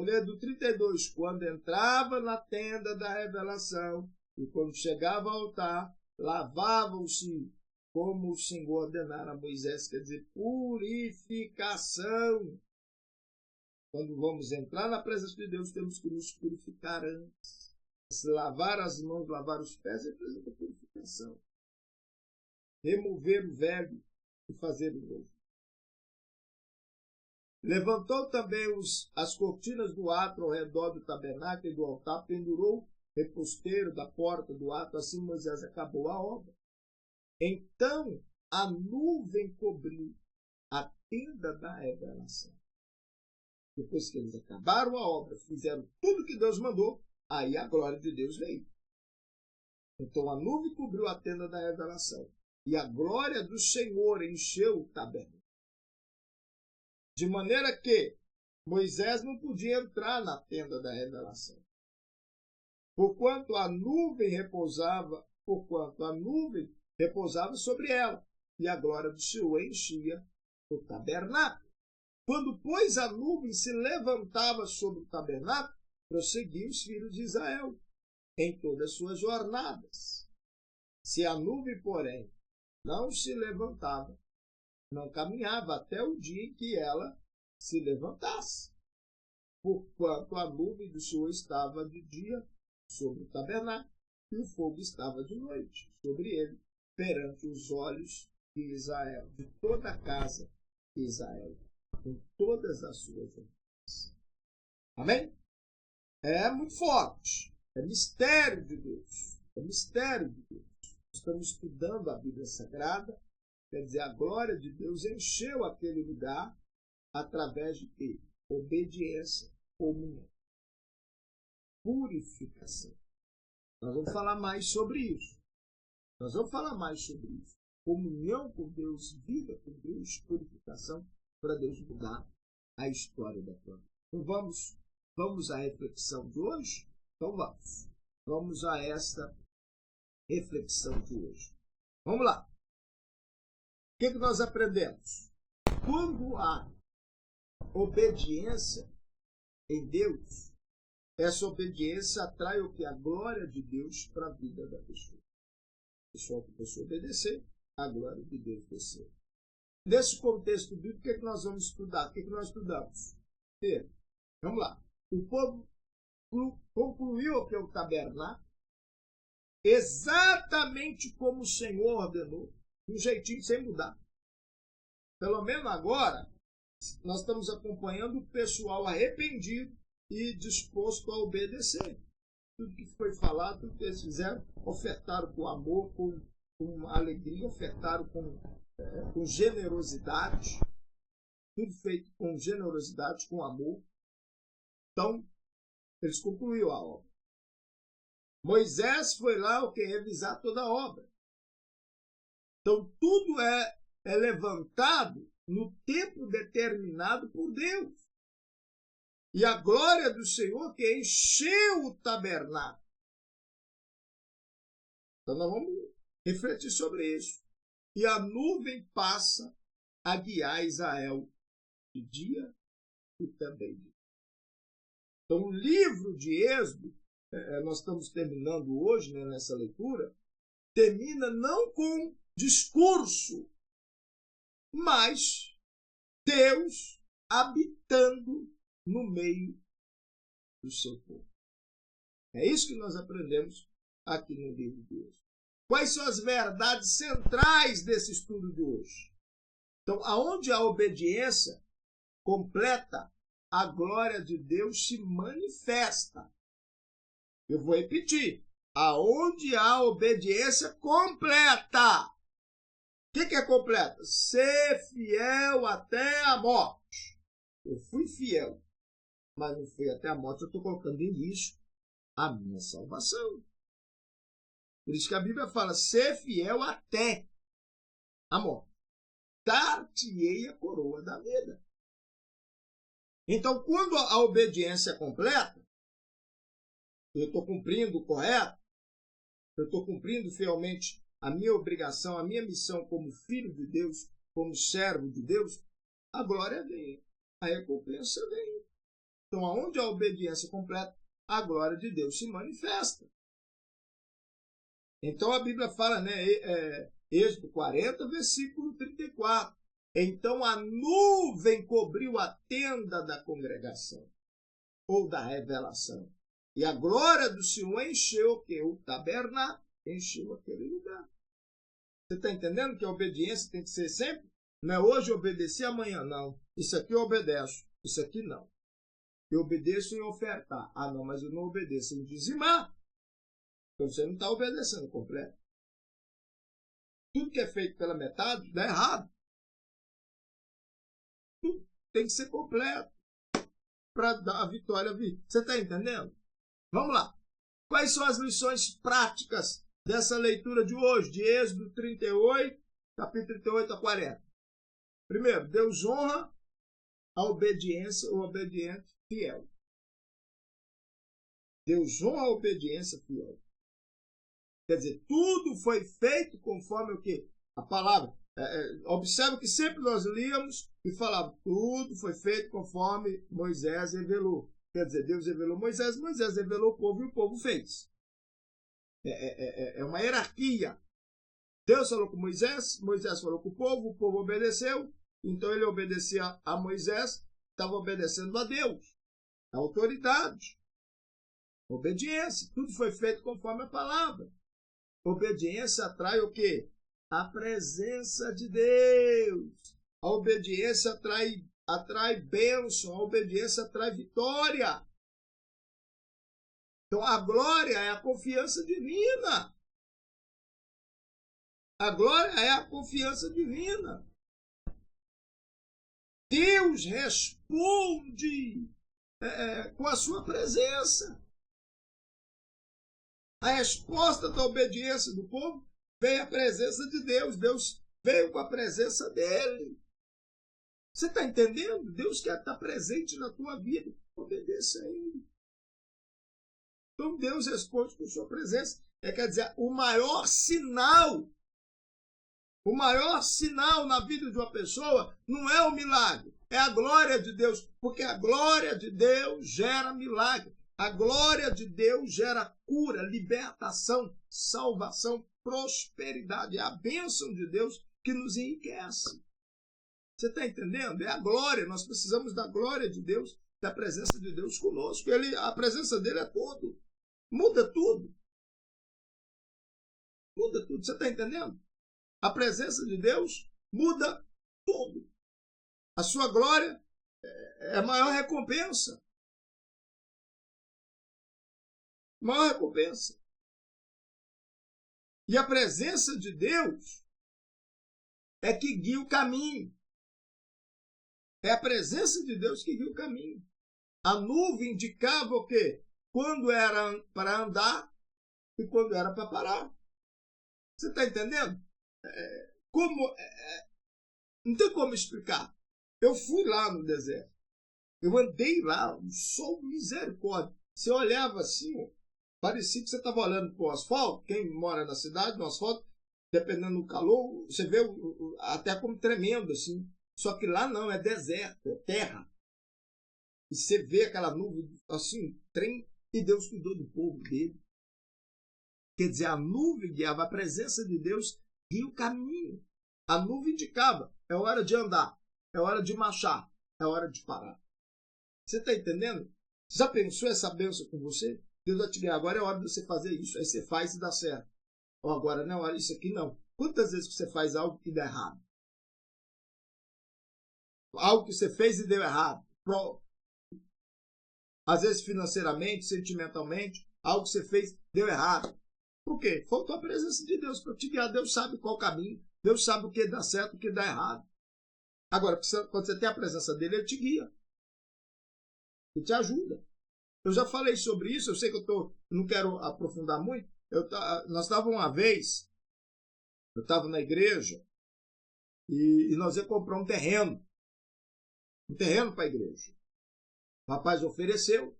[SPEAKER 1] ler do 32. Quando entrava na tenda da revelação e quando chegava ao altar, lavavam-se como o Senhor ordenara a Moisés, quer dizer, purificação. Quando vamos entrar na presença de Deus, temos que nos purificar antes. Se lavar as mãos, lavar os pés, representa purificação. Remover o velho e fazer o novo. Levantou também as cortinas do átrio ao redor do tabernáculo e do altar, pendurou o reposteiro da porta do átrio, assim Moisés acabou a obra. Então a nuvem cobriu a tenda da revelação. Depois que eles acabaram a obra, fizeram tudo o que Deus mandou, aí a glória de Deus veio. Então a nuvem cobriu a tenda da revelação e a glória do Senhor encheu o tabernáculo. De maneira que Moisés não podia entrar na tenda da revelação. Porquanto a nuvem repousava sobre ela, e a glória do Senhor enchia o tabernáculo. Quando, pois, a nuvem se levantava sobre o tabernáculo, prosseguiam os filhos de Israel em todas as suas jornadas. Se a nuvem, porém, não se levantava, não caminhava até o dia em que ela se levantasse, porquanto a nuvem do Senhor estava de dia sobre o tabernáculo, e o fogo estava de noite sobre ele, perante os olhos de Israel, de toda a casa de Israel, em todas as suas jornadas. Amém? É muito forte. É mistério de Deus. É mistério de Deus. Estamos estudando a Bíblia Sagrada. Quer dizer, a glória de Deus encheu aquele lugar através de quê? Obediência, comunhão, purificação. Nós vamos falar mais sobre isso. Comunhão com Deus, vida com Deus, purificação, para Deus mudar a história da tua vida. Então vamos à reflexão de hoje? Então vamos. Vamos a esta reflexão de hoje. Vamos lá. O que nós aprendemos? Quando há obediência em Deus, essa obediência atrai o que? A glória de Deus para a vida da pessoa. Só que a pessoa obedecer, a glória de Deus descer. Nesse contexto bíblico, o que nós vamos estudar? O que nós estudamos? Vamos lá. O povo concluiu o tabernáculo exatamente como o Senhor ordenou, de um jeitinho sem mudar. Pelo menos agora, nós estamos acompanhando o pessoal arrependido e disposto a obedecer. Tudo que foi falado, tudo que eles fizeram, ofertaram com amor, com alegria, ofertaram com generosidade. Tudo feito com generosidade, com amor. Então, eles concluíram a obra. Moisés foi lá revisar toda a obra. Então, tudo é levantado no tempo determinado por Deus. E a glória do Senhor que encheu o tabernáculo. Então, nós vamos refletir sobre isso. E a nuvem passa a guiar Israel de dia e também de noite. Então, o livro de Êxodo, nós estamos terminando hoje, nessa leitura, termina não com discurso, mas Deus habitando no meio do seu povo. É isso que nós aprendemos aqui no livro de hoje. Quais são as verdades centrais desse estudo de hoje? Então, aonde a obediência completa, a glória de Deus se manifesta. Eu vou repetir. Aonde há obediência completa. O que é completa? Ser fiel até a morte. Eu fui fiel, mas não fui até a morte. Eu estou colocando em risco a minha salvação. Por isso que a Bíblia fala, ser fiel até a morte. Dar-te-ei a coroa da vida. Então, quando a obediência é completa, eu estou cumprindo o correto, eu estou cumprindo fielmente a minha obrigação, a minha missão como filho de Deus, como servo de Deus, a glória vem, a recompensa vem. Então, aonde a obediência completa, a glória de Deus se manifesta. Então, a Bíblia fala, né, Êxodo 40, versículo 34. Então, a nuvem cobriu a tenda da congregação, ou da revelação. E a glória do Senhor encheu o tabernáculo, encheu aquele lugar. Você está entendendo que a obediência tem que ser sempre? Não é hoje obedecer, amanhã não. Isso aqui eu obedeço, isso aqui não. Eu obedeço em ofertar. Ah, não, mas eu não obedeço em dizimar. Então você não está obedecendo completo. Tudo que é feito pela metade dá errado. Tudo tem que ser completo para dar a vitória. Você está entendendo? Vamos lá. Quais são as lições práticas dessa leitura de hoje, de Êxodo 38, capítulo 38 a 40? Primeiro, Deus honra a obediência, o obediente fiel. Deus honra a obediência fiel. Quer dizer, tudo foi feito conforme o que? A palavra. Observe que sempre nós líamos e falávamos, tudo foi feito conforme Moisés revelou. Quer dizer, Deus revelou Moisés, Moisés revelou o povo e o povo fez. É uma hierarquia. Deus falou com Moisés, Moisés falou com o povo obedeceu. Então ele obedecia a Moisés, estava obedecendo a Deus, a autoridade. Obediência, tudo foi feito conforme a palavra. Obediência atrai o quê? A presença de Deus. A obediência atrai bênção, a obediência atrai vitória. Então a glória é a confiança divina. A glória é a confiança divina. Deus responde com a sua presença. A resposta da obediência do povo veio a presença de Deus. Deus veio com a presença dele. Você está entendendo? Deus quer estar presente na tua vida. Obedeça a ele. Então Deus responde com sua presença. Quer dizer, o maior sinal na vida de uma pessoa não é o milagre, é a glória de Deus. Porque a glória de Deus gera milagre. A glória de Deus gera cura, libertação, salvação, prosperidade. É a bênção de Deus que nos enriquece. Você está entendendo? É a glória. Nós precisamos da glória de Deus, da presença de Deus conosco. A presença dele é tudo. Muda tudo. Muda tudo. Você está entendendo? A presença de Deus muda tudo. A sua glória é a maior recompensa. Maior recompensa. E a presença de Deus é que guia o caminho. É a presença de Deus que guia o caminho. A nuvem indicava o quê? Quando era para andar e quando era para parar. Você está entendendo? Não tem como explicar. Eu fui lá no deserto. Eu andei lá, um sol misericórdia. Você olhava assim, parecia que você estava olhando para o asfalto. Quem mora na cidade, no asfalto, dependendo do calor, você vê até como tremendo assim. Só que lá não, é deserto, é terra. E você vê aquela nuvem assim, trem, e Deus cuidou do povo dele. Quer dizer, a nuvem guiava, a presença de Deus guia o caminho. A nuvem indicava, é hora de andar, é hora de marchar, é hora de parar. Você está entendendo? Já pensou essa bênção com você? Deus vai te guiar, agora é hora de você fazer isso. Aí você faz e dá certo. Ou agora não é hora, isso aqui não. Quantas vezes você faz algo que dá errado? Algo que você fez e deu errado. Às vezes financeiramente, sentimentalmente, algo que você fez deu errado. Por quê? Faltou a presença de Deus para te guiar. Deus sabe qual caminho. Deus sabe o que dá certo e o que dá errado. Agora, quando você tem a presença dele, ele te guia. Ele te ajuda. Eu já falei sobre isso. Eu sei que não quero aprofundar muito. Nós estávamos uma vez, eu estava na igreja e nós ia comprar um terreno. Um terreno para a igreja. O rapaz ofereceu.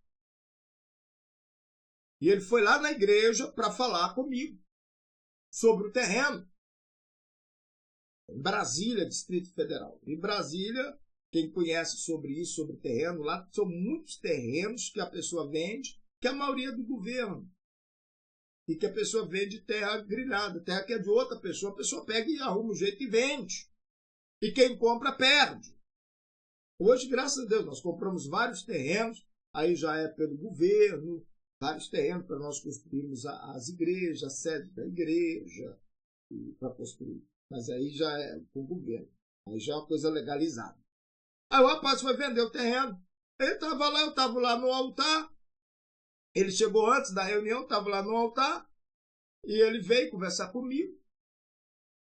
[SPEAKER 1] E ele foi lá na igreja para falar comigo. sobre o terreno. Em Brasília, Distrito Federal. Em Brasília, quem conhece sobre isso, sobre o terreno, lá são muitos terrenos que a pessoa vende, que é a maioria do governo. E que a pessoa vende terra grilhada, terra que é de outra pessoa, a pessoa pega e arruma um jeito e vende. E quem compra, perde. Hoje, graças a Deus, nós compramos vários terrenos, aí já é pelo governo, vários terrenos para nós construirmos as igrejas, a sede da igreja, para construir. Mas aí já é com o governo, aí já é uma coisa legalizada. Aí o rapaz foi vender o terreno, ele estava lá, eu estava lá no altar, ele chegou antes da reunião, estava lá no altar, e ele veio conversar comigo.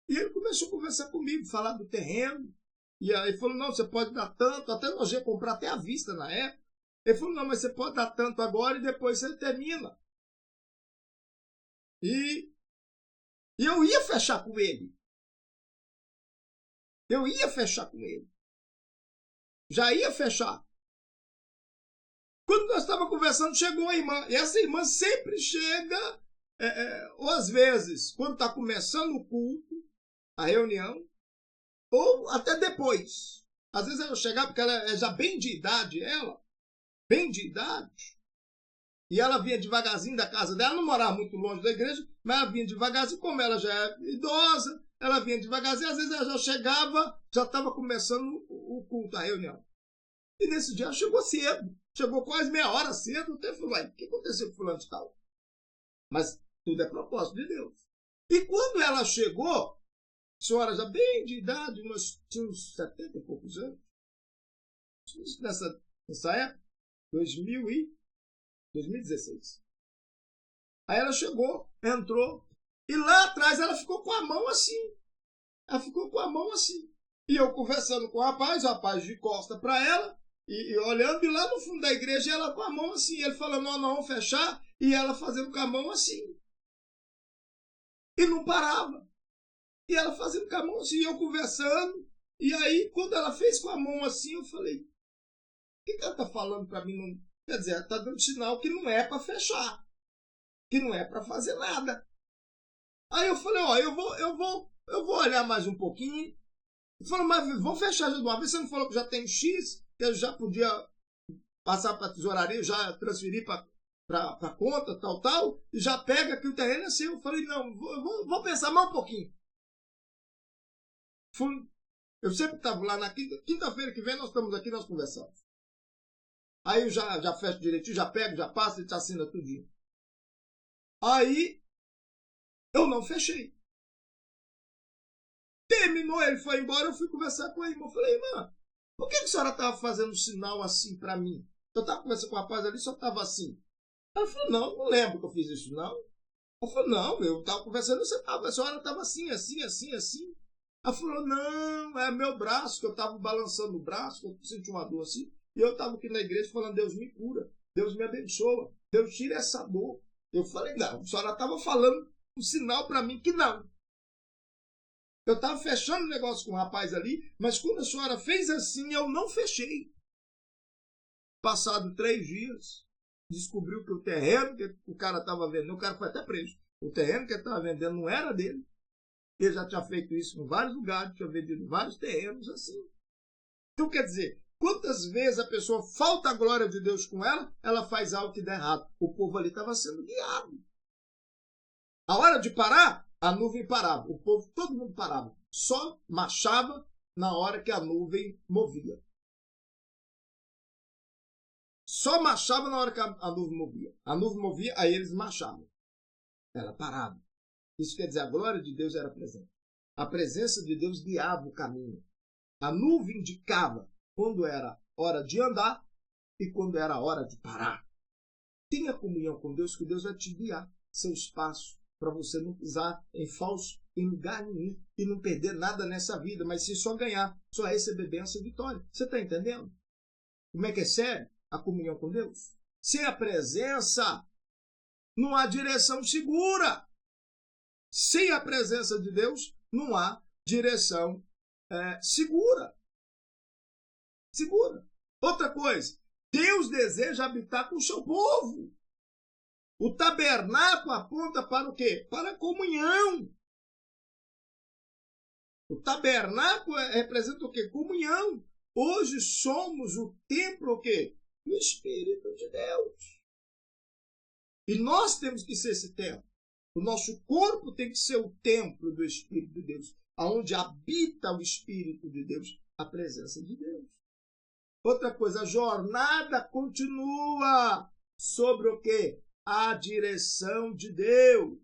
[SPEAKER 1] E ele começou a conversar comigo, falar do terreno. E aí ele falou, não, você pode dar tanto, até nós ia comprar até à vista na época. Ele falou, não, mas você pode dar tanto agora e depois você termina. E eu ia fechar com ele. Eu ia fechar com ele. Já ia fechar. Quando nós estávamos conversando, chegou a irmã. E essa irmã sempre chega, ou às vezes, quando está começando o culto, a reunião, ou até depois. Às vezes ela chegava, porque ela é já bem de idade, bem de idade. E ela vinha devagarzinho da casa dela, não morava muito longe da igreja, mas ela vinha devagarzinho, como ela já é idosa, ela vinha devagarzinho, às vezes ela já chegava, já estava começando o culto, a reunião. E nesse dia ela chegou cedo, chegou quase meia hora cedo, até falou, o que aconteceu com fulano de tal? Mas tudo é propósito de Deus. E quando ela chegou, a senhora já bem de idade, tinha uns 70 e poucos anos, nessa época, 2016. Aí ela chegou, entrou, e lá atrás ela ficou com a mão assim. Ela ficou com a mão assim. E eu conversando com o rapaz de costa para ela, e olhando, e lá no fundo da igreja ela com a mão assim. Ele falando, não, vamos fechar, e ela fazendo com a mão assim. E não parava. E ela fazendo com a mão assim, e eu conversando. E aí, quando ela fez com a mão assim, eu falei, o que ela está falando para mim? Não... Quer dizer, ela está dando sinal que não é para fechar, que não é para fazer nada. Aí eu falei, eu vou olhar mais um pouquinho. Eu falei, mas vamos fechar já de uma vez. Você não falou que já tem X, que eu já podia passar para a tesouraria, já transferir para a conta, tal, e já pega que o terreno é seu. Eu falei, não, vou pensar mais um pouquinho. Eu sempre estava lá na quinta-feira que vem, nós estamos aqui, nós conversamos. Aí eu já fecho direitinho, já pego, já passo e te assina tudinho. Aí eu não fechei. Terminou, ele foi embora, eu fui conversar com a irmã. Eu falei, irmã, por que a senhora estava fazendo um sinal assim para mim? Eu estava conversando com o rapaz ali, só estava assim. Ela falou, não lembro que eu fiz isso, não. Eu falei, não, eu estava conversando, a senhora estava assim. Ela falou, não, é meu braço, que eu estava balançando o braço, que eu senti uma dor assim. E eu estava aqui na igreja falando, Deus me cura, Deus me abençoa, Deus tira essa dor. Eu falei, não, a senhora estava falando um sinal para mim que não. Eu estava fechando o negócio com o rapaz ali, mas quando a senhora fez assim, eu não fechei. Passado 3 dias, descobriu que o terreno que o cara estava vendendo, o cara foi até preso, o terreno que ele estava vendendo não era dele. Ele já tinha feito isso em vários lugares, tinha vendido vários terrenos assim. Então, quer dizer, quantas vezes a pessoa falta a glória de Deus com ela, ela faz algo que dá errado. O povo ali estava sendo guiado. A hora de parar, a nuvem parava. O povo, todo mundo parava. Só marchava na hora que a nuvem movia. Só marchava na hora que a nuvem movia. A nuvem movia, aí eles marchavam. Ela parava. Isso quer dizer, a glória de Deus era presente. A presença de Deus guiava o caminho. A nuvem indicava quando era hora de andar e quando era hora de parar. Tenha comunhão com Deus, que Deus vai te guiar seus passos para você não pisar em falso em lugar nenhum e não perder nada nessa vida, mas sim só ganhar, só receber bênção e vitória. Você está entendendo? Como é que é sério a comunhão com Deus? Sem a presença, não há direção segura. Sem a presença de Deus, não há direção segura. Outra coisa, Deus deseja habitar com o seu povo. O tabernáculo aponta para o quê? Para a comunhão. O tabernáculo representa o quê? Comunhão. Hoje somos o templo o quê? Do Espírito de Deus. E nós temos que ser esse templo. O nosso corpo tem que ser o templo do Espírito de Deus, onde habita o Espírito de Deus, a presença de Deus. Outra coisa, a jornada continua sobre o quê? A direção de Deus.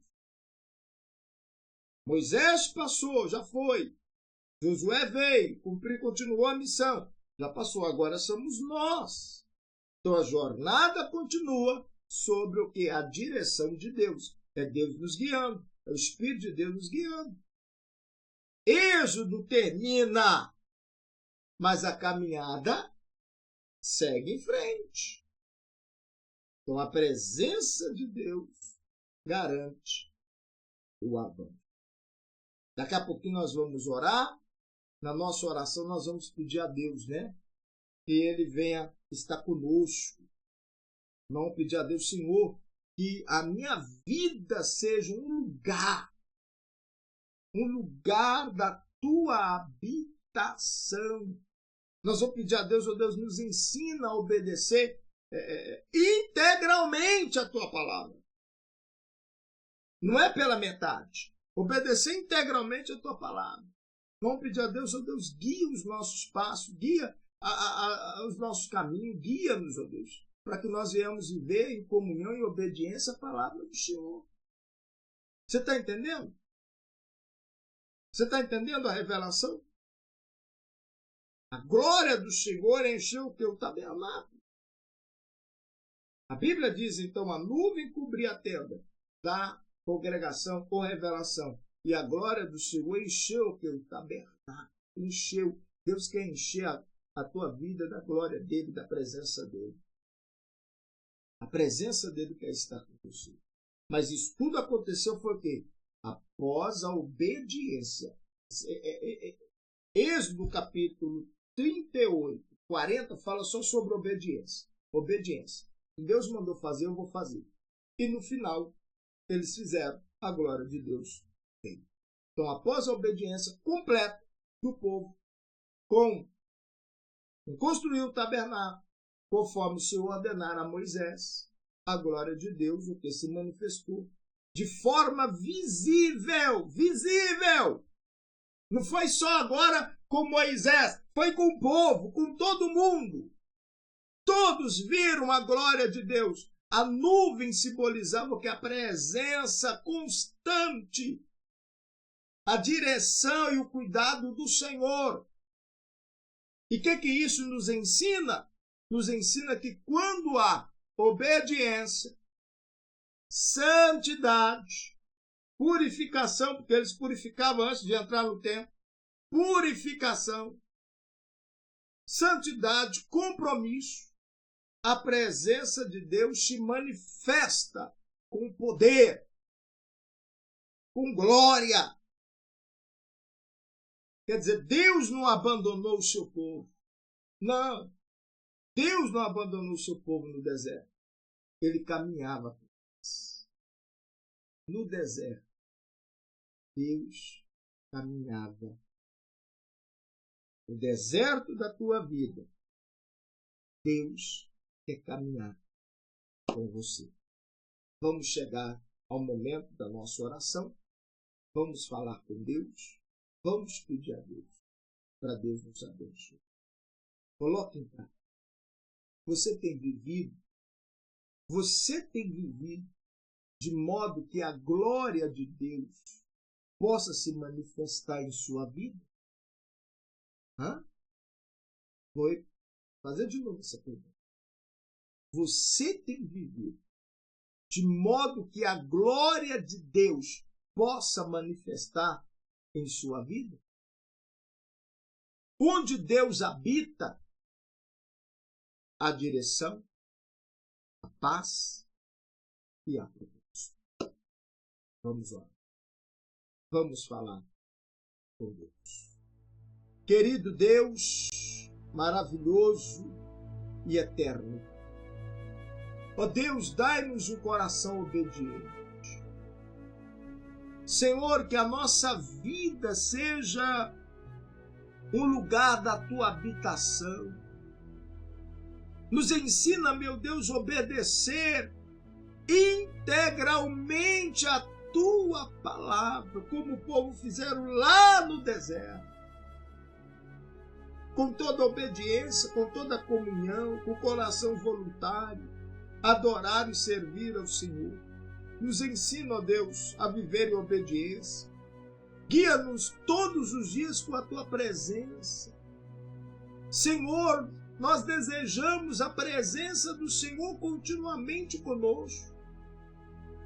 [SPEAKER 1] Moisés passou, já foi. Josué veio, cumpriu, continuou a missão. Já passou, agora somos nós. Então a jornada continua sobre o quê? A direção de Deus. É Deus nos guiando, é o Espírito de Deus nos guiando. Êxodo termina, mas a caminhada segue em frente. Então a presença de Deus garante o avanço. Daqui a pouquinho nós vamos orar. Na nossa oração nós vamos pedir a Deus, né? Que Ele venha estar conosco. Vamos pedir a Deus, Senhor, que a minha vida seja um lugar da tua habitação. Nós vamos pedir a Deus, oh Deus, nos ensina a obedecer integralmente a tua palavra. Não é pela metade. Obedecer integralmente a tua palavra. Vamos pedir a Deus, oh Deus, guia os nossos passos, guia os nossos caminhos, guia-nos, oh Deus, para que nós venhamos viver em comunhão e obediência à palavra do Senhor. Você está entendendo? Você está entendendo a revelação? A glória do Senhor encheu o teu tabernáculo. A Bíblia diz, então, a nuvem cobria a tenda da congregação ou revelação. E a glória do Senhor encheu o teu tabernáculo. Encheu. Deus quer encher a tua vida da glória dele, da presença dele. A presença dele quer estar com você. Mas isso tudo aconteceu foi o quê? Após a obediência. Êxodo capítulo 38, 40 fala só sobre obediência. Obediência. Deus mandou fazer, eu vou fazer. E no final, eles fizeram, a glória de Deus veio. Então, após a obediência completa do povo, com construir o tabernáculo, conforme o Senhor ordenara a Moisés, a glória de Deus, o que se manifestou de forma visível. Visível! Não foi só agora com Moisés, foi com o povo, com todo mundo. Todos viram a glória de Deus. A nuvem simbolizava o que? A presença constante, a direção e o cuidado do Senhor. E o que isso nos ensina? Nos ensina que quando há obediência, santidade, purificação, porque eles purificavam antes de entrar no templo, purificação, santidade, compromisso, a presença de Deus se manifesta com poder, com glória. Quer dizer, Deus não abandonou o seu povo. Não. Deus não abandonou o seu povo no deserto. Ele caminhava com eles. No deserto, Deus caminhava. No deserto da tua vida, Deus quer caminhar com você. Vamos chegar ao momento da nossa oração. Vamos falar com Deus. Vamos pedir a Deus, para Deus nos abençoe. Coloque em prática. Você tem vivido de modo que a glória de Deus possa se manifestar em sua vida? Vou fazer de novo essa pergunta. Você tem vivido de modo que a glória de Deus possa manifestar em sua vida? Onde Deus habita, a direção, a paz e a proteção. Vamos lá. Vamos falar com Deus. Querido Deus, maravilhoso e eterno. Ó Deus, dai-nos um coração obediente. Senhor, que a nossa vida seja um lugar da tua habitação. Nos ensina, meu Deus, a obedecer integralmente a tua palavra, como o povo fizeram lá no deserto. Com toda a obediência, com toda a comunhão, com o coração voluntário, adorar e servir ao Senhor. Nos ensina, ó Deus, a viver em obediência. Guia-nos todos os dias com a tua presença. Senhor, nós desejamos a presença do Senhor continuamente conosco.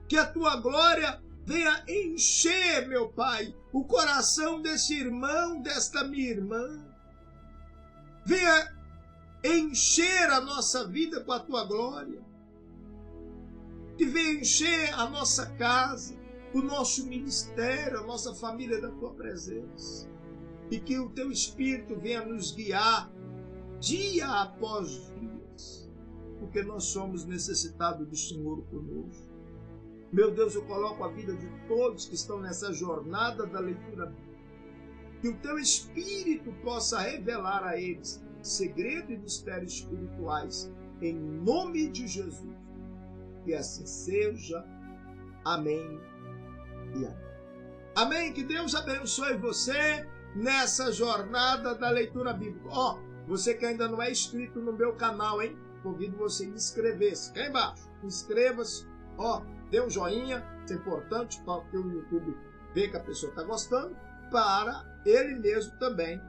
[SPEAKER 1] Que a tua glória venha encher, meu Pai, o coração desse irmão, desta minha irmã. Venha encher a nossa vida com a tua glória. Que venha encher a nossa casa, o nosso ministério, a nossa família da tua presença. E que o teu Espírito venha nos guiar dia após dia, porque nós somos necessitados do Senhor conosco. Meu Deus, eu coloco a vida de todos que estão nessa jornada da leitura bíblica. Que o teu Espírito possa revelar a eles segredos e mistérios espirituais, em nome de Jesus. Que assim seja. Amém e amém. Amém. Que Deus abençoe você nessa jornada da leitura bíblica. Você que ainda não é inscrito no meu canal, hein? Convido você a inscrever-se. Aqui embaixo. Inscreva-se. Dê um joinha. Isso é importante para que o YouTube veja que a pessoa está gostando. Para ele mesmo também,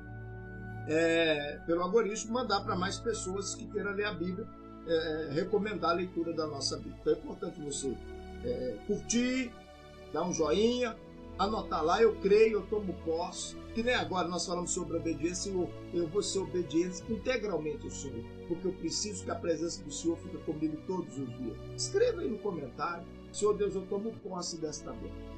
[SPEAKER 1] pelo algoritmo, mandar para mais pessoas que queiram ler a Bíblia, recomendar a leitura da nossa Bíblia. Então é importante você curtir, dar um joinha, anotar lá, eu creio, eu tomo posse. Que nem agora nós falamos sobre obediência, eu vou ser obediente integralmente ao Senhor, porque eu preciso que a presença do Senhor fique comigo todos os dias. Escreva aí no comentário: Senhor Deus, eu tomo posse desta bênção.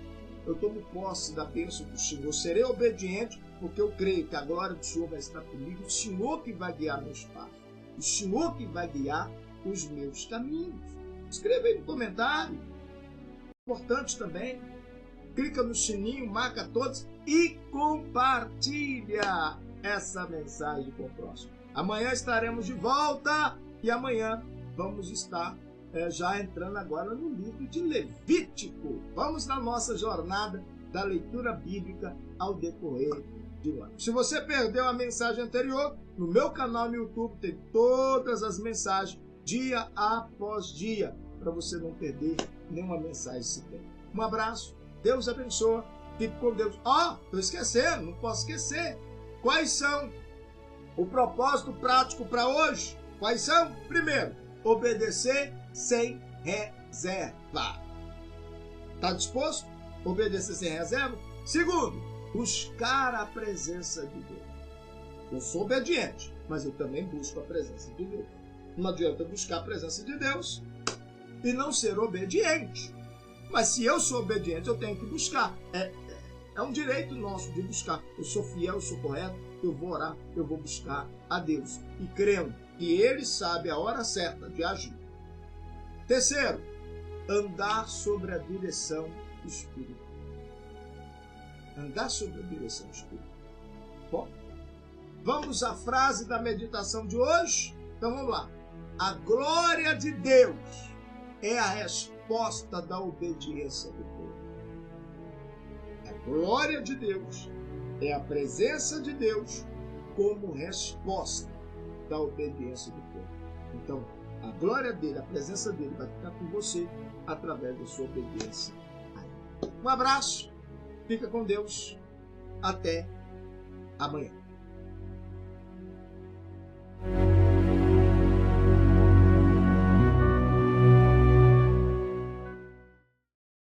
[SPEAKER 1] Eu tomo posse da bênção do Senhor. Eu serei obediente, porque eu creio que a glória do Senhor vai estar comigo. O Senhor que vai guiar meus passos. O Senhor que vai guiar os meus caminhos. Escreva aí no comentário. Importante também. Clica no sininho, marca todos e compartilha essa mensagem com o próximo. Amanhã estaremos de volta e amanhã vamos estar já entrando agora no livro de Levítico. Vamos na nossa jornada da leitura bíblica ao decorrer de um ano. Se você perdeu a mensagem anterior, no meu canal no YouTube tem todas as mensagens, dia após dia, para você não perder nenhuma mensagem sequer. Um abraço, Deus abençoe, fique com Deus. Estou esquecendo, não posso esquecer. Quais são o propósito prático para hoje? Quais são? Primeiro, obedecer sem reserva. Está disposto? Obedecer sem reserva? Segundo, buscar a presença de Deus. Eu sou obediente, mas eu também busco a presença de Deus. Não adianta buscar a presença de Deus e não ser obediente. Mas se eu sou obediente, eu tenho que buscar. É um direito nosso de buscar. Eu sou fiel, eu sou correto, eu vou orar, eu vou buscar a Deus. E crendo que Ele sabe a hora certa de agir. Terceiro, andar sobre a direção do Espírito. Andar sobre a direção do Espírito. Bom, vamos à frase da meditação de hoje? Então vamos lá. A glória de Deus é a resposta da obediência do povo. A glória de Deus é a presença de Deus como resposta da obediência do povo. Então, a glória dele, a presença dele vai ficar com você através da sua obediência a ele. Um abraço, fica com Deus, até amanhã.